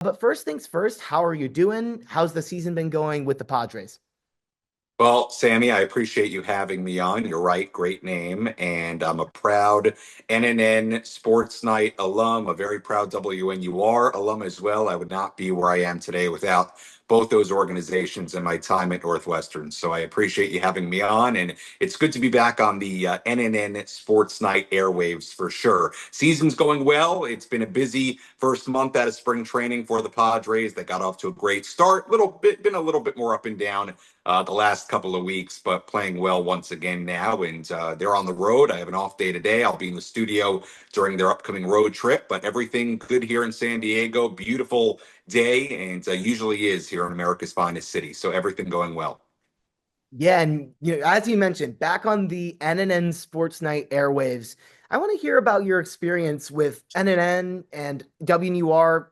But first things first, how are you doing? How's the season been going with the Padres? Well, Sammy, I appreciate you having me on. You're right, great name. And I'm a proud NNN Sports Night alum, a very proud WNUR alum as well. I would not be where I am today without both those organizations and my time at Northwestern. So I appreciate you having me on. And it's good to be back on the NNN Sports Night airwaves for sure. Season's going well. It's been a busy first month out of spring training for the Padres. They got off to a great start. Been a little bit more up and down the last couple of weeks, but playing well once again now. And they're on the road. I have an off day today. I'll be in the studio during their upcoming road trip, but everything good here in San Diego. Beautiful day, and usually is here in America's finest city. So everything going well. Yeah, and as you mentioned, back on the NNN Sports Night airwaves, I want to hear about your experience with NNN and WNUR,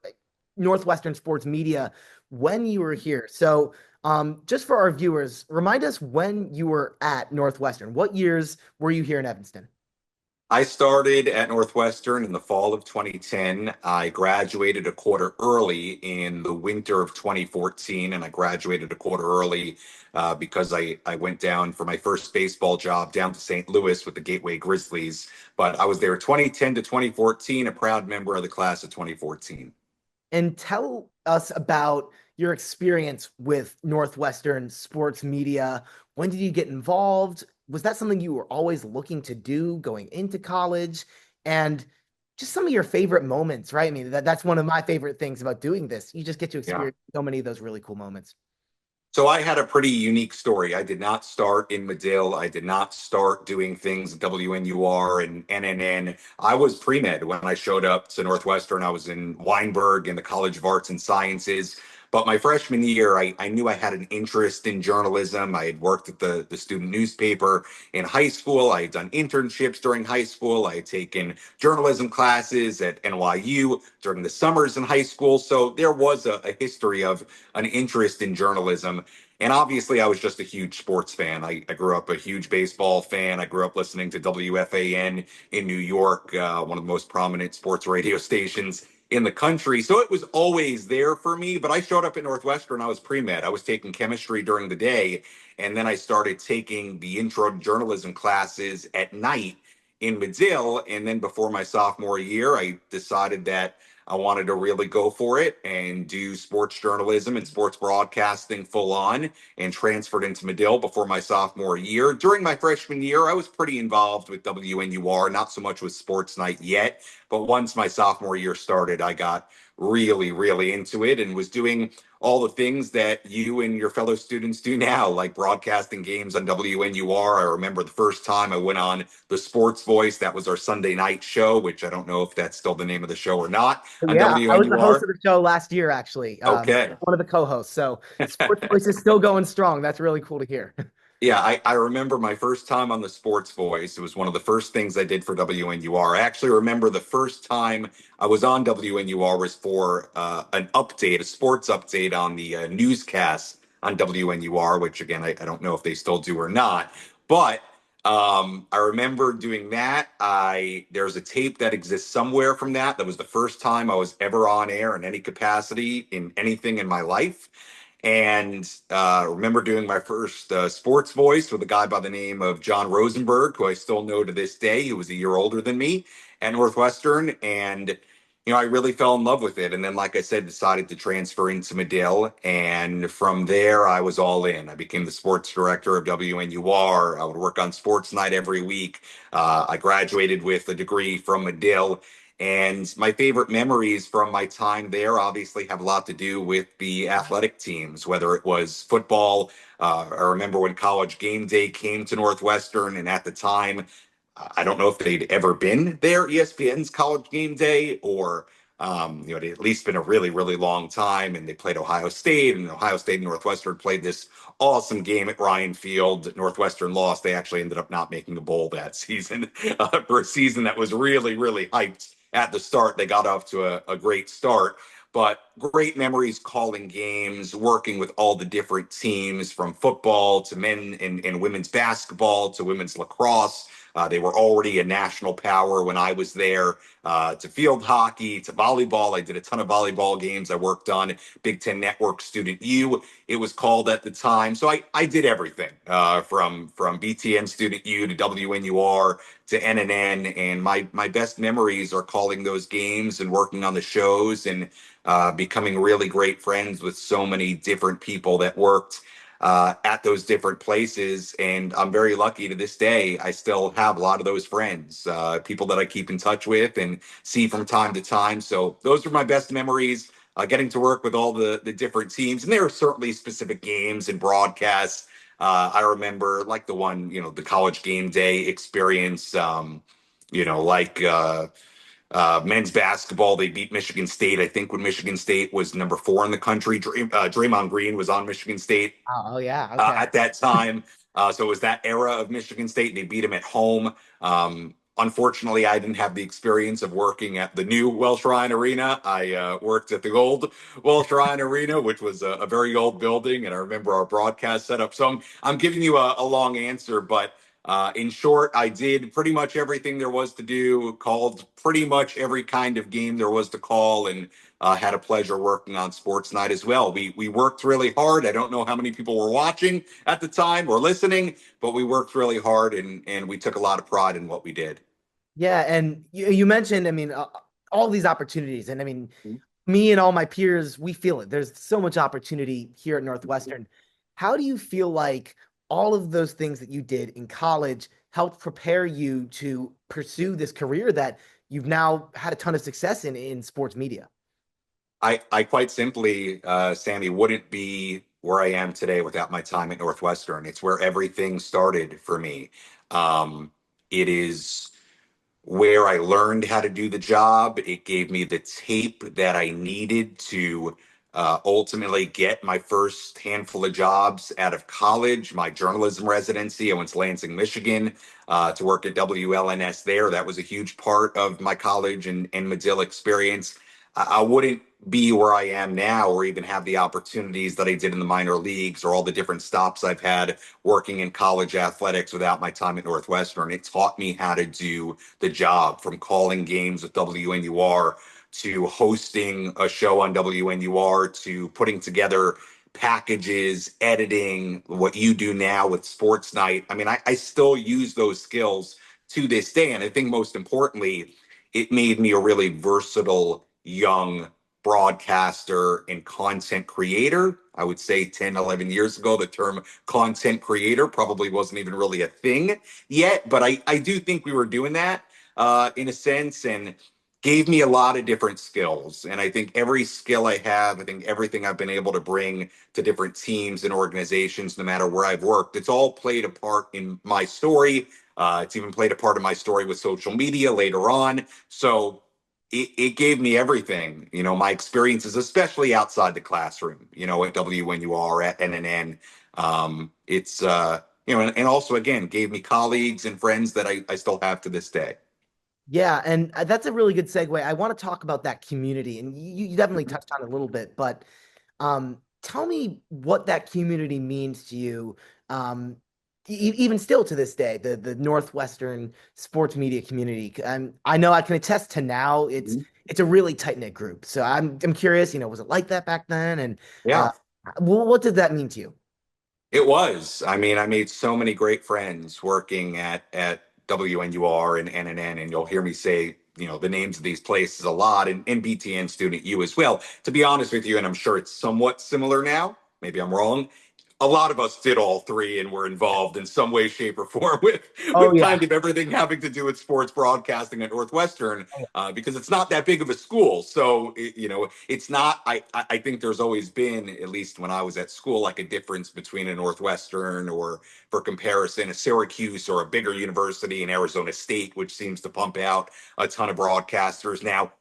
Northwestern Sports Media, when you were here. So, just for our viewers, remind us when you were at Northwestern. What years were you here in Evanston? I started at Northwestern in the fall of 2010. I graduated a quarter early in the winter of 2014, and I graduated a quarter early because I went down for my first baseball job down to St. Louis with the Gateway Grizzlies. But I was there 2010 to 2014, a proud member of the class of 2014. And tell us about your experience with Northwestern sports media. When did you get involved? Was that something you were always looking to do going into college? And just some of your favorite moments, right? I mean, that's one of my favorite things about doing this. You just get to Yeah. experience so many of those really cool moments. So I had a pretty unique story. I did not start in Medill. I did not start doing things at WNUR and NNN. I was pre-med when I showed up to Northwestern. I was in Weinberg in the College of Arts and Sciences. But my freshman year, I knew I had an interest in journalism. I had worked at the student newspaper in high school. I had done internships during high school. I had taken journalism classes at NYU during the summers in high school. So there was a history of an interest in journalism. And obviously, I was just a huge sports fan. I grew up a huge baseball fan. I grew up listening to WFAN in New York, one of the most prominent sports radio stations in the country. So it was always there for me. But I showed up at Northwestern. I was pre med. I was taking chemistry during the day. And then I started taking the intro to journalism classes at night in Medill. And then before my sophomore year, I decided that I wanted to really go for it and do sports journalism and sports broadcasting full on and transferred into Medill before my sophomore year. During my freshman year, I was pretty involved with WNUR, not so much with Sports Night yet, but once my sophomore year started, I got really, really into it and was doing all the things that you and your fellow students do now, like broadcasting games on WNUR. I remember the first time I went on The Sports Voice. That was our Sunday night show, which I don't know if that's still the name of the show or not on Yeah, I was the host of WNUR. the show last year, actually. Okay. One of the co-hosts. So Sports Voice is still going strong. That's really cool to hear. Yeah, I remember my first time on the Sports Voice. It was one of the first things I did for WNUR. I actually remember the first time I was on WNUR was for an update, a sports update on the newscast on WNUR, which again, I don't know if they still do or not. But I remember doing that. There's a tape that exists somewhere from that. That was the first time I was ever on air in any capacity in anything in my life. And remember doing my first sports voice with a guy by the name of John Rosenberg, who I still know to this day, who was a year older than me at Northwestern. And, I really fell in love with it. And then, like I said, decided to transfer into Medill. And from there, I was all in. I became the sports director of WNUR. I would work on Sports Night every week. I graduated with a degree from Medill. And my favorite memories from my time there obviously have a lot to do with the athletic teams, whether it was football. I remember when College Game Day came to Northwestern, and at the time, I don't know if they'd ever been there, ESPN's College Game Day, or it had at least been a really, really long time. And they played Ohio State, and Ohio State and Northwestern played this awesome game at Ryan Field. Northwestern lost. They actually ended up not making the bowl that season for a season that was really, really hyped at the start. They got off to a great start, but great memories calling games, working with all the different teams from football to men and women's basketball to women's lacrosse. They were already a national power when I was there. To field hockey, to volleyball. I did a ton of volleyball games. I worked on Big Ten Network Student U, it was called at the time. So I did everything from BTN Student U to WNUR to NNN. And my best memories are calling those games and working on the shows and becoming really great friends with so many different people that worked at those different places. And I'm very lucky to this day. I still have a lot of those friends, people that I keep in touch with and see from time to time. So those are my best memories. Getting to work with all the different teams, and there are certainly specific games and broadcasts. I remember like the one, the college game day experience. Like men's basketball, they beat Michigan State. I think when Michigan State was number 4 in the country, Draymond Green was on Michigan State Oh, yeah. Okay. at that time. So it was that era of Michigan State. They beat him at home. Unfortunately, I didn't have the experience of working at the new Welsh Ryan Arena. I worked at the old Welsh Ryan Arena, which was a very old building, and I remember our broadcast setup. So I'm giving you a long answer, but in short, I did pretty much everything there was to do, called pretty much every kind of game there was to call, and had a pleasure working on Sports Night as well. We worked really hard. I don't know how many people were watching at the time or listening, but we worked really hard and we took a lot of pride in what we did. Yeah, and you mentioned, I mean, all these opportunities, and I mean, me and all my peers, we feel it. There's so much opportunity here at Northwestern. How do you feel like all of those things that you did in college helped prepare you to pursue this career that you've now had a ton of success in sports media? I quite simply, Sammy, wouldn't be where I am today without my time at Northwestern. It's where everything started for me. It is where I learned how to do the job. It gave me the tape that I needed to ultimately get my first handful of jobs out of college, my journalism residency. I went to Lansing, Michigan to work at WLNS there. That was a huge part of my college and Medill experience. I wouldn't be where I am now or even have the opportunities that I did in the minor leagues or all the different stops I've had working in college athletics without my time at Northwestern. It taught me how to do the job, from calling games with WNUR to hosting a show on WNUR to putting together packages, editing, what you do now with Sports Night. I mean, I still use those skills to this day. And I think most importantly, it made me a really versatile young broadcaster and content creator. I would say 10, 11 years ago, the term content creator probably wasn't even really a thing yet, but I do think we were doing that in a sense, and gave me a lot of different skills. And I think every skill I have, I think everything I've been able to bring to different teams and organizations, no matter where I've worked, it's all played a part in my story. It's even played a part in my story with social media later on. So it gave me everything, my experiences, especially outside the classroom, at WNUR, at NNN. It's, and also, again, gave me colleagues and friends that I still have to this day. Yeah, and that's a really good segue. I want to talk about that community, and you definitely touched on it a little bit, but tell me what that community means to you, even still to this day, the Northwestern sports media community. I know I can attest to now it's a really tight knit group. So I'm curious, was it like that back then? And Yeah. what did that mean to you? It was. I mean, I made so many great friends working at WNUR and NNN, and you'll hear me say, the names of these places a lot, and BTN Student U as well. To be honest with you, and I'm sure it's somewhat similar now. Maybe I'm wrong. A lot of us did all three and were involved in some way, shape, or form with Oh with yeah. kind of everything having to do with sports broadcasting at Northwestern, because it's not that big of a school. So it's not. I think there's always been, at least when I was at school, like a difference between a Northwestern or, for comparison, a Syracuse or a bigger university in Arizona State, which seems to pump out a ton of broadcasters now.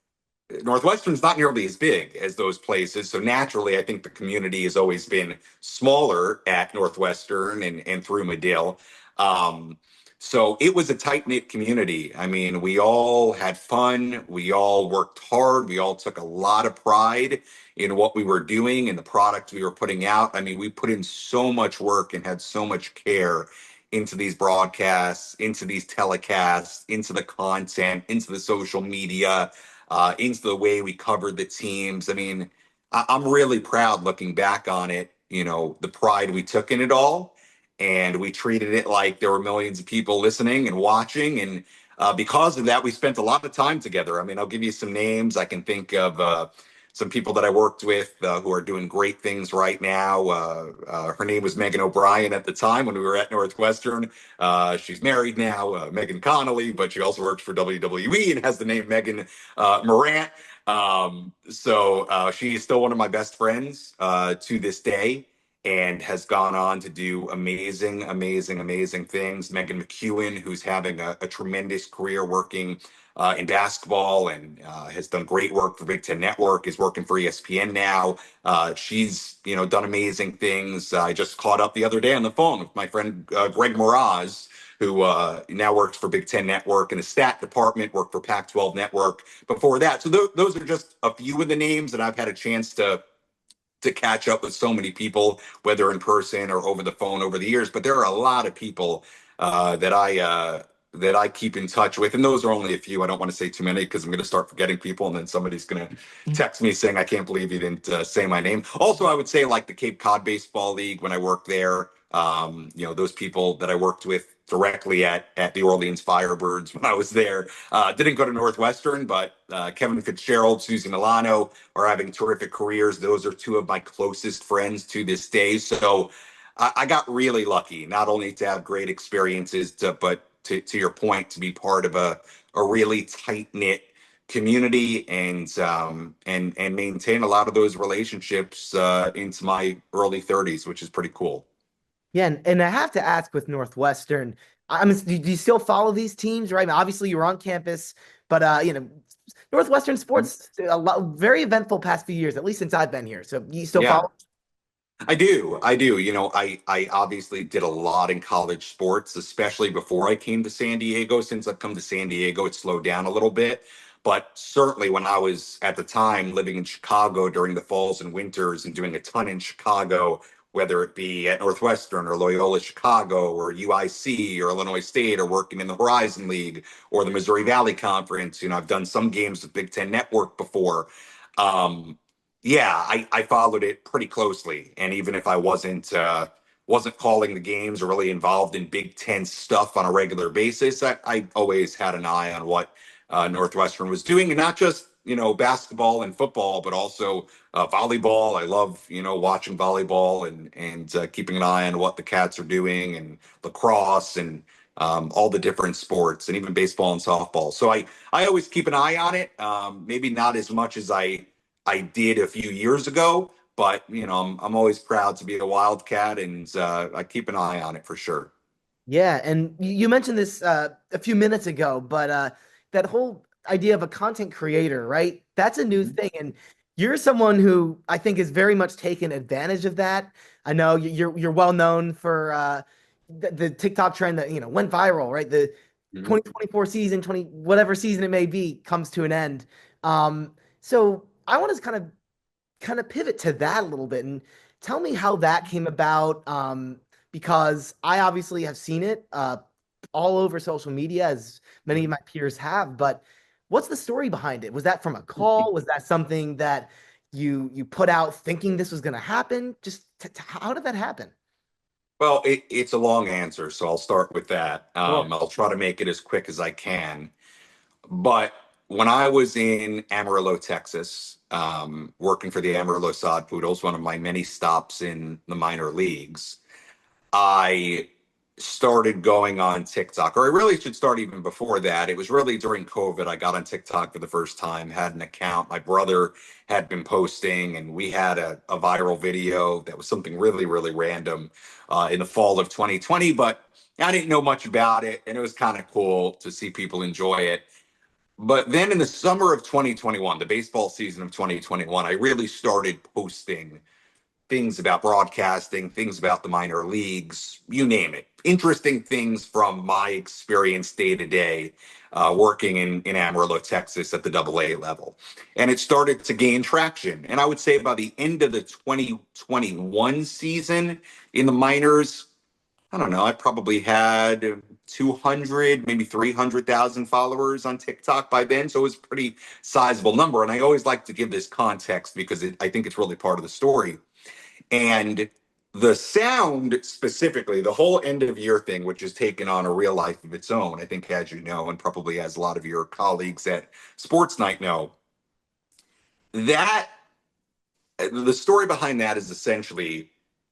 Northwestern's not nearly as big as those places. So naturally, I think the community has always been smaller at Northwestern and through Medill. Um, so it was a tight knit community. I mean, we all had fun. We all worked hard. We all took a lot of pride in what we were doing and the product we were putting out. I mean, we put in so much work and had so much care into these broadcasts, into these telecasts, into the content, into the social media, into the way we covered the teams. I mean, I'm really proud looking back on it, the pride we took in it all. And we treated it like there were millions of people listening and watching. And because of that, we spent a lot of time together. I mean, I'll give you some names. I can think of some people that I worked with who are doing great things right now. Her name was Megan O'Brien at the time when we were at Northwestern. She's married now, Megan Connolly, but she also works for WWE and has the name Megan Morant. So she is still one of my best friends to this day and has gone on to do amazing, amazing, amazing things. Megan McEwen, who's having a tremendous career working in basketball and has done great work for Big Ten Network, is working for ESPN now. She's, done amazing things. I just caught up the other day on the phone with my friend Greg Moraz, who now works for Big Ten Network in the stat department, worked for Pac-12 Network before that. So those are just a few of the names that I've had a chance to catch up with so many people, whether in person or over the phone over the years. But there are a lot of people that I keep in touch with, and those are only a few. I don't want to say too many because I'm going to start forgetting people, and then somebody's going to text me saying, "I can't believe you didn't say my name." Also, I would say like the Cape Cod Baseball League when I worked there. Those people that I worked with directly at the Orleans Firebirds when I was there. Didn't go to Northwestern, but Kevin Fitzgerald, Susie Milano are having terrific careers. Those are two of my closest friends to this day. So I got really lucky, not only to have great experiences, but to your point, to be part of a really tight knit community and maintain a lot of those relationships into my early 30s, which is pretty cool. Yeah, and I have to ask with Northwestern, do you still follow these teams, right? I mean, obviously, you're on campus, but Northwestern sports very eventful past few years, at least since I've been here. So you still Yeah. follow? I do. I do. I obviously did a lot in college sports, especially before I came to San Diego. Since I've come to San Diego, it slowed down a little bit. But certainly when I was at the time living in Chicago during the falls and winters and doing a ton in Chicago, whether it be at Northwestern or Loyola Chicago or UIC or Illinois State or working in the Horizon League or the Missouri Valley Conference, I've done some games with Big Ten Network before. Um, yeah, I followed it pretty closely, and even if I wasn't calling the games or really involved in Big Ten stuff on a regular basis, I always had an eye on what Northwestern was doing, and not just basketball and football, but also volleyball. I love watching volleyball and keeping an eye on what the Cats are doing, and lacrosse and all the different sports, and even baseball and softball. So I always keep an eye on it. Maybe not as much as I did a few years ago, but I'm always proud to be a Wildcat, and I keep an eye on it for sure. Yeah, and you mentioned this a few minutes ago, but that whole idea of a content creator, right? That's a new Mhm. thing, and you're someone who I think has very much taken advantage of that. I know you're well known for the TikTok trend that went viral, right? The Mhm. 2024 season, 20 whatever season it may be, comes to an end. So I want to kind of pivot to that a little bit and tell me how that came about. Because I obviously have seen it all over social media, as many of my peers have. But what's the story behind it? Was that from a call? Was that something that you put out thinking this was going to happen? Just how did that happen? Well, it's a long answer, so I'll start with that. Sure. I'll try to make it as quick as I can. But when I was in Amarillo, Texas, working for the Amarillo Sod Poodles, one of my many stops in the minor leagues, I started going on TikTok, or I really should start even before that. It was really during COVID. I got on TikTok for the first time, had an account. My brother had been posting, and we had a viral video that was something really, really random in the fall of 2020. But I didn't know much about it, and it was kind of cool to see people enjoy it. But then in the summer of 2021, the baseball season of 2021, I really started posting things about broadcasting, things about the minor leagues, you name it. Interesting things from my experience day to day working in Amarillo, Texas at the AA level. And it started to gain traction. And I would say by the end of the 2021 season in the minors, I don't know, I probably had 200, maybe 300,000 followers on TikTok by then. So it was a pretty sizable number. And I always like to give this context because I think it's really part of the story. And the sound specifically, the whole end of year thing, which has taken on a real life of its own, I think, as you know, and probably as a lot of your colleagues at Sports Night know, that the story behind that is essentially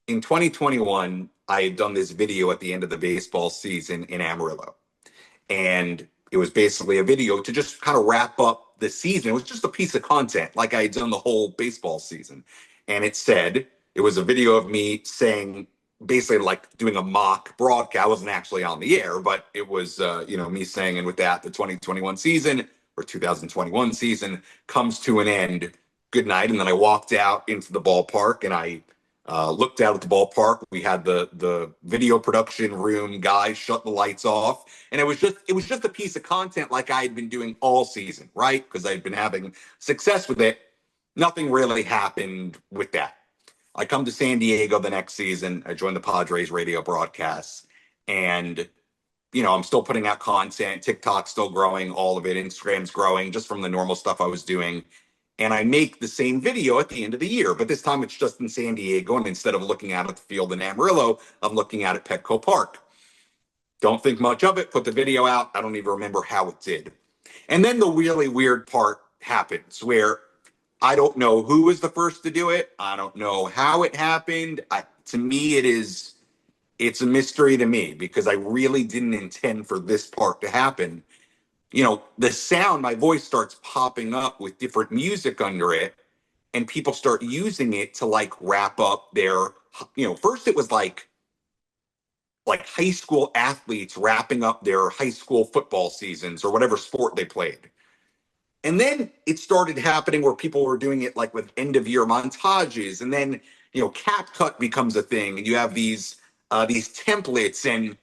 in 2021, I had done this video at the end of the baseball season in Amarillo. And it was basically a video to just kind of wrap up the season. It was just a piece of content, like I had done the whole baseball season. And it was a video of me saying, basically like doing a mock broadcast. I wasn't actually on the air, but it was, me saying, and with that, the 2021 season or 2021 season comes to an end. Good night. And then I walked out into the ballpark and I looked out at the ballpark. We had the video production room guys shut the lights off, and it was just a piece of content like I had been doing all season, right? Because I'd been having success with it. Nothing really happened with that. I come to San Diego the next season. I joined the Padres radio broadcasts, and I'm still putting out content. TikTok's still growing, all of it. Instagram's growing just from the normal stuff I was doing. And I make the same video at the end of the year, but this time it's just in San Diego. And instead of looking out at the field in Amarillo, I'm looking out at Petco Park. Don't think much of it, put the video out. I don't even remember how it did. And then the really weird part happens where I don't know who was the first to do it. I don't know how it happened. To me, it's a mystery to me because I really didn't intend for this part to happen. The sound, my voice starts popping up with different music under it, and people start using it to like wrap up their, first it was like high school athletes wrapping up their high school football seasons or whatever sport they played. And then it started happening where people were doing it like with end of year montages. And then, cap cut becomes a thing. And you have these templates and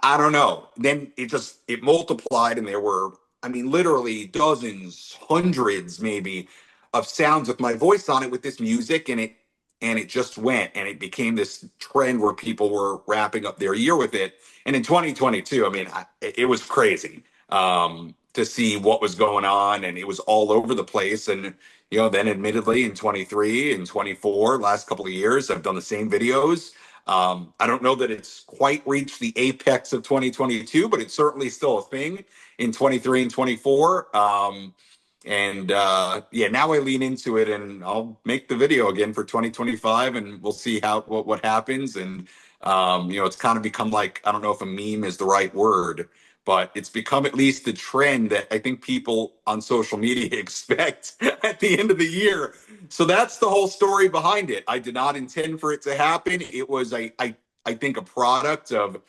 I don't know. Then it multiplied, and there were, I mean, literally dozens, hundreds, maybe, of sounds with my voice on it with this music, and it just went, and it became this trend where people were wrapping up their year with it. And in 2022, I mean, it was crazy to see what was going on, and it was all over the place. And then admittedly in 23 and 24, last couple of years, I've done the same videos. I don't know that it's quite reached the apex of 2022, but it's certainly still a thing in 23 and 24. Yeah, now I lean into it, and I'll make the video again for 2025, and we'll see what happens. And it's kind of become like, I don't know if a meme is the right word, but it's become at least the trend that I think people on social media expect at the end of the year. So that's the whole story behind it. I did not intend for it to happen. It was I think a product of,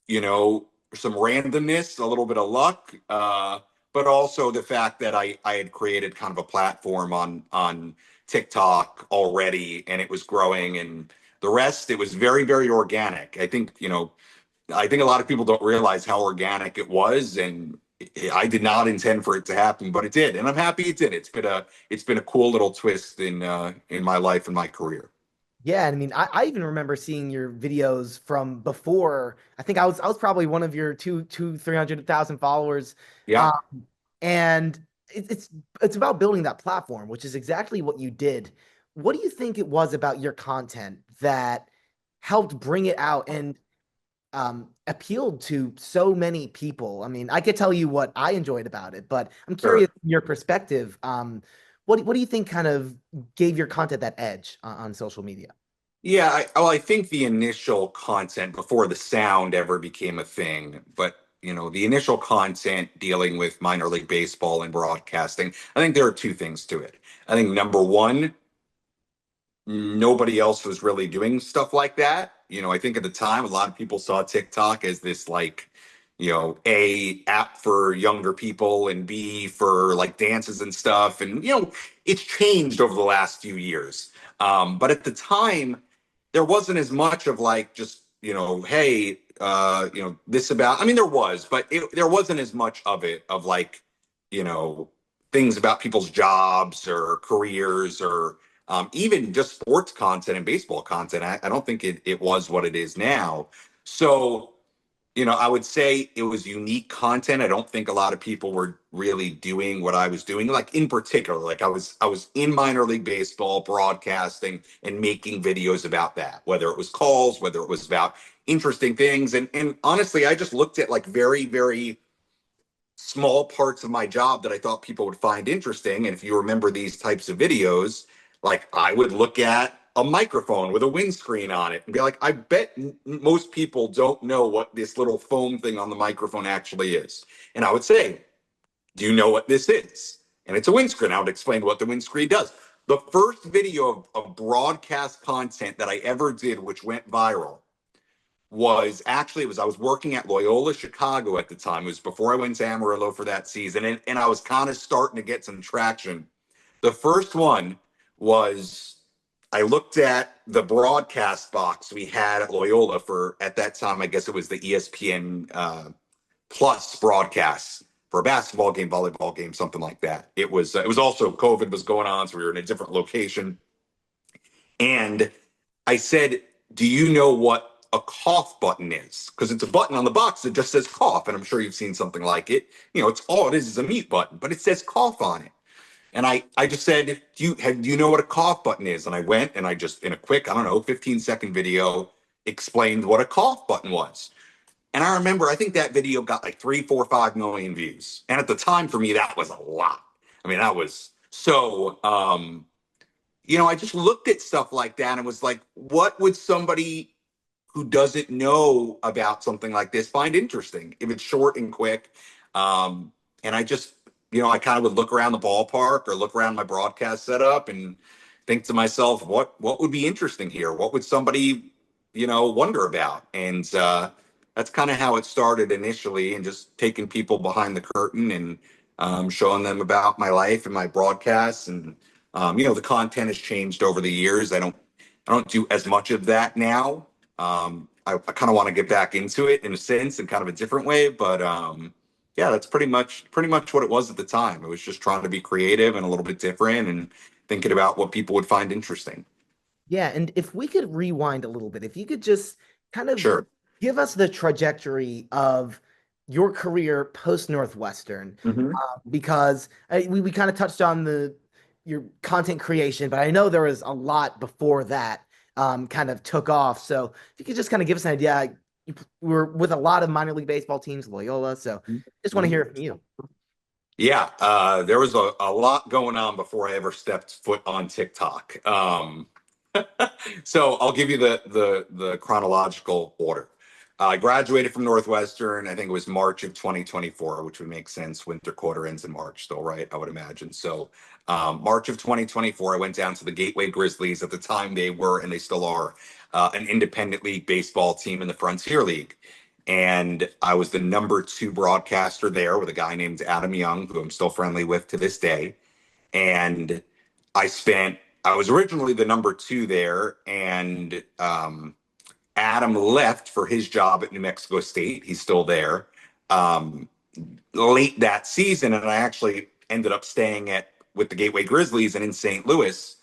some randomness, a little bit of luck, but also the fact that I had created kind of a platform on TikTok already, and it was growing, and the rest, it was very, very organic. I think a lot of people don't realize how organic it was, and I did not intend for it to happen, but it did, and I'm happy it did. It's been a cool little twist in my life and my career. Yeah, and I mean, I even remember seeing your videos from before. I think I was probably one of your 300,000 followers. Yeah. Um, and it's about building that platform, which is exactly what you did. What do you think it was about your content that helped bring it out and appealed to so many people? I mean, I could tell you what I enjoyed about it, but I'm curious Sure. your perspective. What do you think kind of gave your content that edge on social media? Yeah, I think the initial content before the sound ever became a thing, but the initial content dealing with minor league baseball and broadcasting, I think there are two things to it. I think number one, nobody else was really doing stuff like that. I think at the time, a lot of people saw TikTok as this like, A, app for younger people, and B, for like dances and stuff. And, it's changed over the last few years. But at the time, there wasn't as much of like just, hey, this about, I mean, there was, but there wasn't as much of it of like, you know, things about people's jobs or careers or even just sports content and baseball content. I don't think it was what it is now. So, I would say it was unique content. I don't think a lot of people were really doing what I was doing. Like in particular, like I was in minor league baseball broadcasting and making videos about that, whether it was calls, whether it was about interesting things. And honestly, I just looked at like very, very small parts of my job that I thought people would find interesting. And if you remember these types of videos, like I would look at a microphone with a windscreen on it and be like, I bet most people don't know what this little foam thing on the microphone actually is. And I would say, do you know what this is? And it's a windscreen. I would explain what the windscreen does. The first video of broadcast content that I ever did, which went viral, was actually, I was working at Loyola Chicago at the time. It was before I went to Amarillo for that season, and I was kind of starting to get some traction. The first one was, I looked at the broadcast box we had at Loyola for, at that time, I guess it was the ESPN Plus broadcasts for a basketball game, volleyball game, something like that. It was also COVID was going on, so we were in a different location. And I said, do you know what a cough button is? Because it's a button on the box that just says cough. And I'm sure you've seen something like it. It's all it is a mute button, but it says cough on it. And I just said, do you know what a cough button is? And I went and I just, in a quick, I don't know, 15-second video, explained what a cough button was. And I remember, I think that video got like 3, 4, 5 million views. And at the time for me, that was a lot. I mean, that was so, I just looked at stuff like that and was like, what would somebody who doesn't know about something like this find interesting if it's short and quick? And I just, I kind of would look around the ballpark or look around my broadcast setup and think to myself, what would be interesting here? What would somebody, wonder about? And that's kind of how it started initially, and just taking people behind the curtain and showing them about my life and my broadcasts. And the content has changed over the years. I don't do as much of that now. I kind of want to get back into it in a sense, in kind of a different way. But yeah, that's pretty much what it was at the time. It was just trying to be creative and a little bit different, and thinking about what people would find interesting. Yeah, and if we could rewind a little bit, if you could just kind of Sure. give us the trajectory of your career post Northwestern, Hmm. because we kind of touched on your content creation, but I know there was a lot before that kind of took off. So if you could just kind of give us an idea, you were with a lot of minor league baseball teams, Loyola. So just want to hear it from you. Yeah, there was a lot going on before I ever stepped foot on TikTok. So I'll give you the chronological order. I graduated from Northwestern. I think it was March of 2024, which would make sense. Winter quarter ends in March, still, right? I would imagine. So March of 2024, I went down to the Gateway Grizzlies. At the time, they were, and they still are, an independent league baseball team in the Frontier League. And I was the number 2 broadcaster there with a guy named Adam Young, who I'm still friendly with to this day. And I was originally the number 2 there, and Adam left for his job at New Mexico State. He's still there. Um, Late that season, and I actually ended up staying with the Gateway Grizzlies and in St. Louis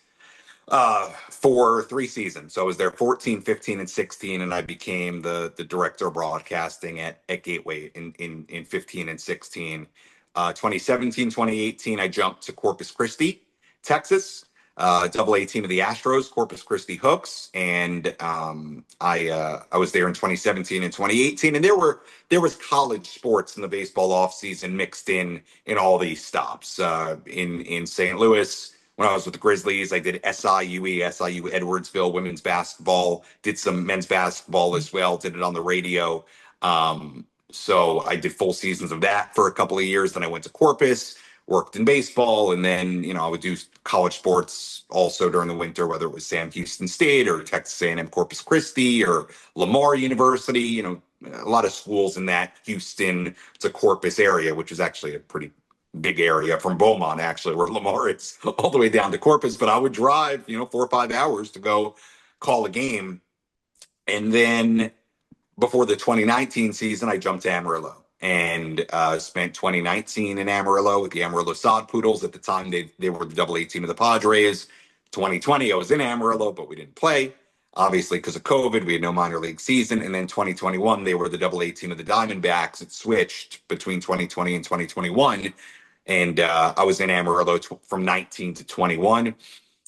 for 3 seasons. So I was there 14, 15, and 16, and I became the director of broadcasting at Gateway in 15 and 16. 2017, 2018, I jumped to Corpus Christi, Texas, double A team of the Astros, Corpus Christi Hooks, and I was there in 2017 and 2018, and there was college sports in the baseball offseason mixed in all these stops. In St. Louis, when I was with the Grizzlies, I did SIU Edwardsville women's basketball, did some men's basketball as well, did it on the radio. So I did full seasons of that for a couple of years. Then I went to Corpus, worked in baseball, and then I would do college sports also during the winter, whether it was Sam Houston State or Texas A&M Corpus Christi or Lamar University. A lot of schools in that Houston to Corpus area, which is actually a pretty big area from Beaumont, actually, where Lamar is, all the way down to Corpus. But I would drive 4 or 5 hours to go call a game. And then before the 2019 season, I jumped to Amarillo and spent 2019 in Amarillo with the Amarillo Sod Poodles. At the time, they were the double A team of the Padres. 2020, I was in Amarillo, but we didn't play. Obviously, because of COVID, we had no minor league season. And then 2021, they were the AA team of the Diamondbacks. It switched between 2020 and 2021. And I was in Amarillo from 19 to 21.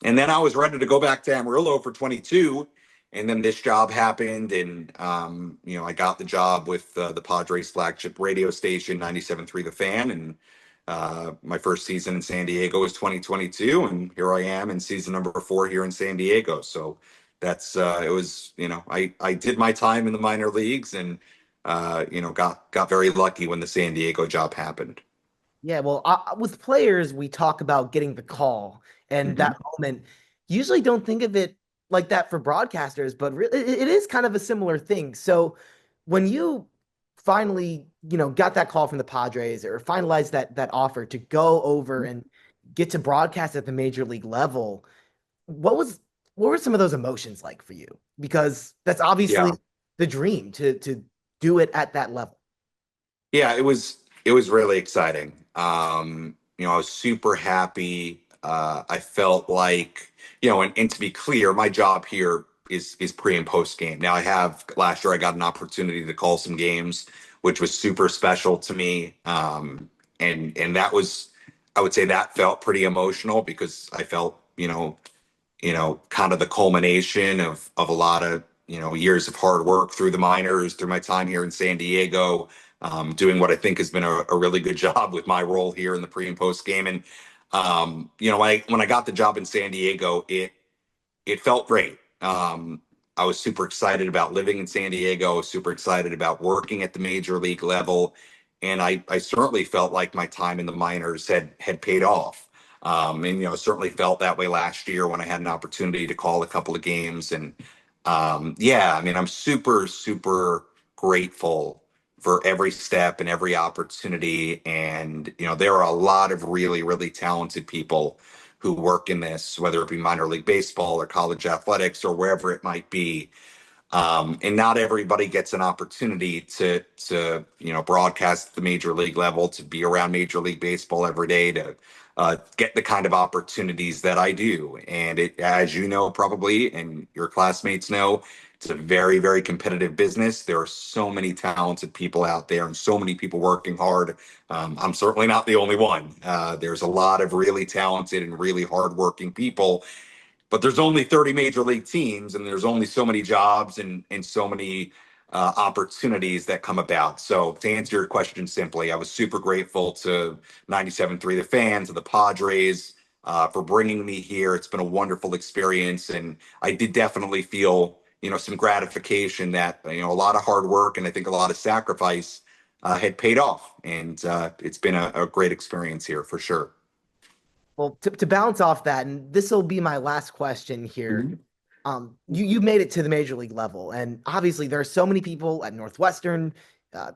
And then I was ready to go back to Amarillo for 22. And then this job happened. And, I got the job with the Padres flagship radio station, 97.3 The Fan. And my first season in San Diego was 2022. And here I am in season number 4 here in San Diego. So that's, it was, I did my time in the minor leagues and, got very lucky when the San Diego job happened. Yeah, well, with players, we talk about getting the call and Mhm. that moment. Usually don't think of it like that for broadcasters, but really, it is kind of a similar thing. So when you finally, got that call from the Padres or finalized that offer to go over and get to broadcast at the major league level, what was what were some of those emotions like for you? Because that's Yeah. obviously the dream to do it at that level. Yeah, it was really exciting. I was super happy. I felt like, and to be clear, my job here is pre and post game. Now I have last year I got an opportunity to call some games, which was super special to me. And that was, I would say that felt pretty emotional because I felt, kind of the culmination of a lot of, years of hard work through the minors, through my time here in San Diego, doing what I think has been a really good job with my role here in the pre and post game. And, when I got the job in San Diego, it felt great. I was super excited about living in San Diego. I was super excited about working at the major league level, and I certainly felt like my time in the minors had paid off. And certainly felt that way last year when I had an opportunity to call a couple of games. And yeah, I mean, I'm super grateful for every step and every opportunity. And there are a lot of really talented people who work in this, whether it be minor league baseball or college athletics or wherever it might be. And not everybody gets an opportunity to broadcast at the major league level, to be around Major League Baseball every day, to get the kind of opportunities that I do. And it, as you know, probably, and your classmates know, it's a very competitive business. There are so many talented people out there and so many people working hard. I'm certainly not the only one. There's a lot of really talented and really hardworking people, but there's only 30 major league teams and there's only so many jobs and so many opportunities that come about. So to answer your question simply, I was super grateful to 97.3 The Fan, to the Padres, for bringing me here. It's been a wonderful experience. And I did definitely feel, some gratification that, a lot of hard work and I think a lot of sacrifice had paid off. And it's been a great experience here for sure. Well, to bounce off that, and this will be my last question here. Mhm. You made it to the major league level, and obviously there are so many people at Northwestern,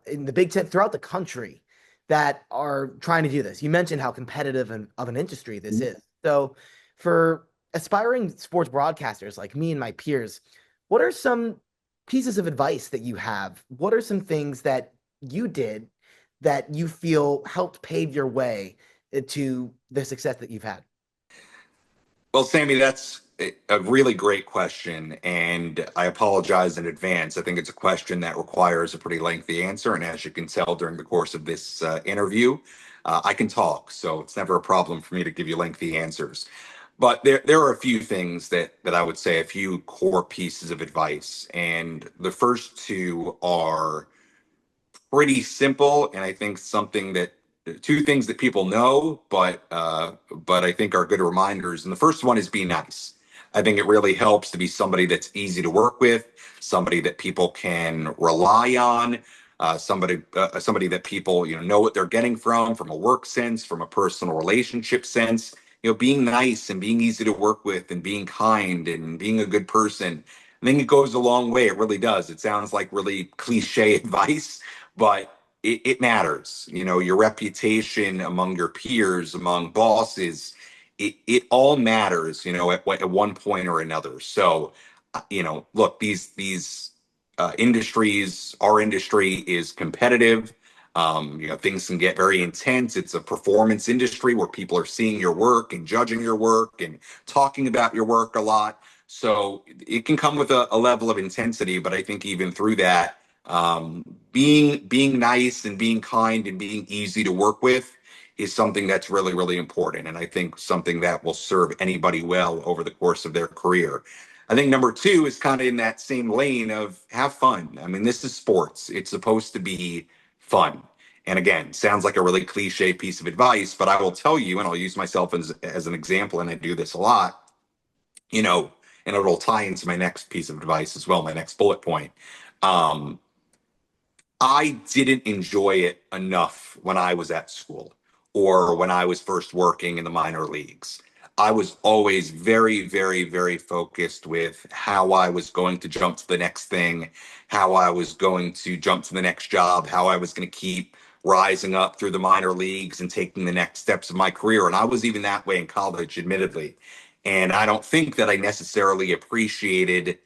in the Big Ten, throughout the country that are trying to do this. You mentioned how competitive of an industry this is. So, for aspiring sports broadcasters like me and my peers, what are some pieces of advice that you have? What are some things that you did that you feel helped pave your way to the success that you've had? Well, Sammy, that's a really great question, and I apologize in advance. I think it's a question that requires a pretty lengthy answer, and as you can tell during the course of this interview, I can talk, so it's never a problem for me to give you lengthy answers. But there are a few things that I would say, a few core pieces of advice, and the first two are pretty simple, and I think something that two things that people know, but I think are good reminders. And the first one is be nice. I think it really helps to be somebody that's easy to work with, somebody that people can rely on, somebody that people know what they're getting from a work sense, from a personal relationship sense. Being nice and being easy to work with and being kind and being a good person. I think it goes a long way. It really does. It sounds like really cliche advice, but it matters. Your reputation among your peers, among bosses, it all matters, at one point or another. So, look, these industries, our industry is competitive. Things can get very intense. It's a performance industry where people are seeing your work and judging your work and talking about your work a lot. So it can come with a level of intensity, but I think even through that, being nice and being kind and being easy to work with is something that's really, really important. And I think something that will serve anybody well over the course of their career. I think number two is kind of in that same lane of have fun. I mean, this is sports. It's supposed to be fun. And again, sounds like a really cliche piece of advice, but I will tell you, and I'll use myself as an example, and I do this a lot, you know, and it'll tie into my next piece of advice as well, my next bullet point. Um, I didn't enjoy it enough when I was at school or when I was first working in the minor leagues. I was always very, very, very focused with how I was going to jump to the next thing, how I was going to jump to the next job, how I was going to keep rising up through the minor leagues and taking the next steps of my career. And I was even that way in college, admittedly. And I don't think that I necessarily appreciated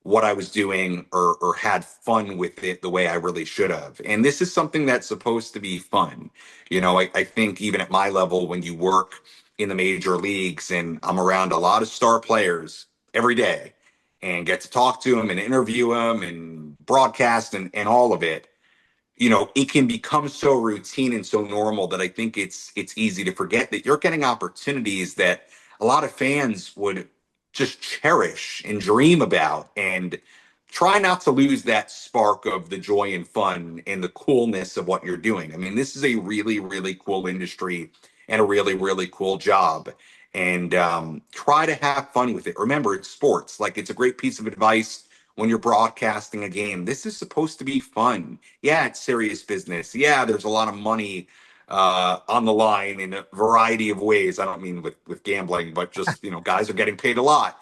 what I was doing or had fun with it the way I really should have. And this is something that's supposed to be fun. I think even at my level, when you work in the major leagues and I'm around a lot of star players every day and get to talk to them and interview them and broadcast and all of it, it can become so routine and so normal that I think it's easy to forget that you're getting opportunities that a lot of fans would just cherish and dream about, and try not to lose that spark of the joy and fun and the coolness of what you're doing. I mean, this is a really, really cool industry and a really, really cool job. And try to have fun with it. Remember, it's sports. Like, it's a great piece of advice when you're broadcasting a game. This is supposed to be fun. Yeah, it's serious business. Yeah, there's a lot of money on the line in a variety of ways. I don't mean with gambling, but just, guys are getting paid a lot.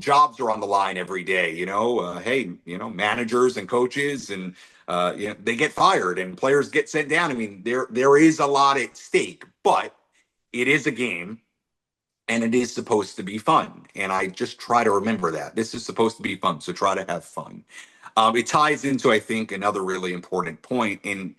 Jobs are on the line every day. Hey, managers and coaches and they get fired and players get sent down. I mean, there is a lot at stake, but it is a game and it is supposed to be fun. And I just try to remember that this is supposed to be fun. So try to have fun. It ties into, I think, another really important point, and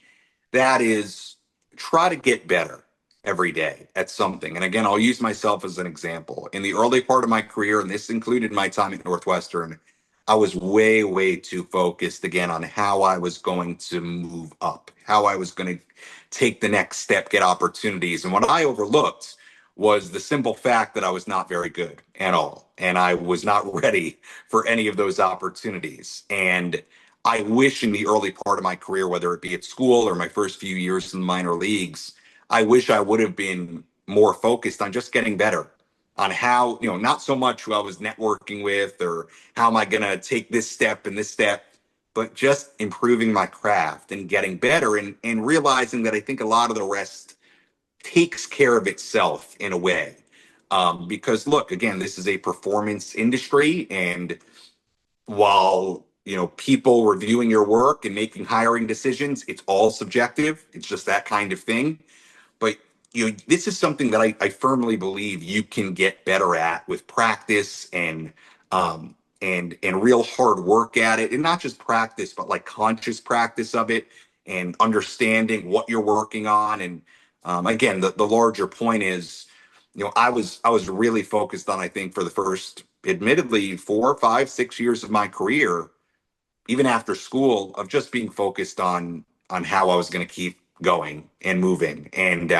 that is try to get better every day at something. And again, I'll use myself as an example. In the early part of my career, and this included my time at Northwestern, I was way, way too focused again on how I was going to move up, how I was going to take the next step, get opportunities. And what I overlooked was the simple fact that I was not very good at all. And I was not ready for any of those opportunities. And I wish in the early part of my career, whether it be at school or my first few years in the minor leagues, I wish I would have been more focused on just getting better, on how, not so much who I was networking with or how am I going to take this step and this step, but just improving my craft and getting better and realizing that I think a lot of the rest takes care of itself in a way. Because look, again, this is a performance industry, and while people reviewing your work and making hiring decisions, it's all subjective. It's just that kind of thing. But this is something that I firmly believe you can get better at with practice and real hard work at it, and not just practice, but like conscious practice of it and understanding what you're working on. And again, the larger point is, I was really focused on, I think, for the first, admittedly, 4, 5, 6 years of my career, even after school, of just being focused on how I was going to keep going and moving, and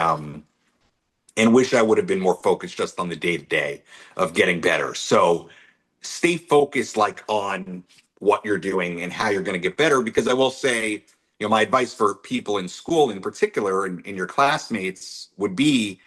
wish I would have been more focused just on the day to day of getting better. So stay focused, like, on what you're doing and how you're going to get better. Because I will say, my advice for people in school in particular and your classmates would be,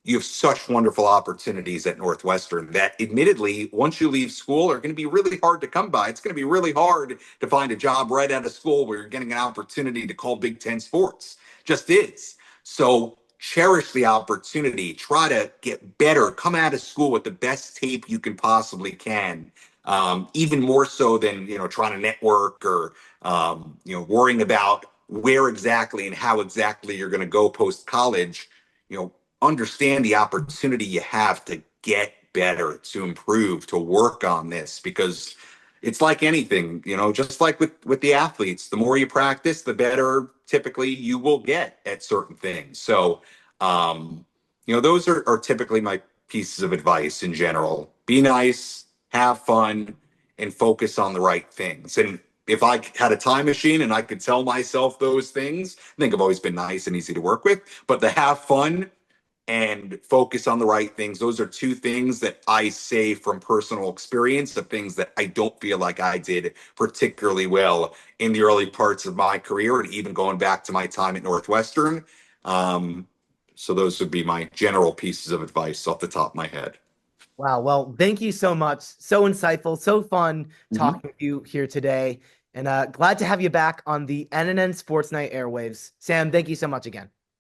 you have such wonderful opportunities at Northwestern that, admittedly, once you leave school, are going to be really hard to come by. It's going to be really hard to find a job right out of school where you're getting an opportunity to call Big Ten sports. Just is. So cherish the opportunity. Try to get better. Come out of school with the best tape you can possibly can. Even more so than trying to network or worrying about where exactly and how exactly you're going to go post college. Understand the opportunity you have to get better, to improve, to work on this, because it's like anything, just like with the athletes, the more you practice, the better typically you will get at certain things. So, those are typically my pieces of advice in general. Be nice, have fun, and focus on the right things. And if I had a time machine and I could tell myself those things, I think I've always been nice and easy to work with. But to have fun and focus on the right things, those are two things that I say from personal experience of things that I don't feel like I did particularly well in the early parts of my career and even going back to my time at Northwestern. Um, so those would be my general pieces of advice off the top of my head. Wow. Well, thank you so much. So insightful, so fun Mhm. talking to you here today. And glad to have you back on the NNN Sports Night airwaves. Sam, thank you so much again.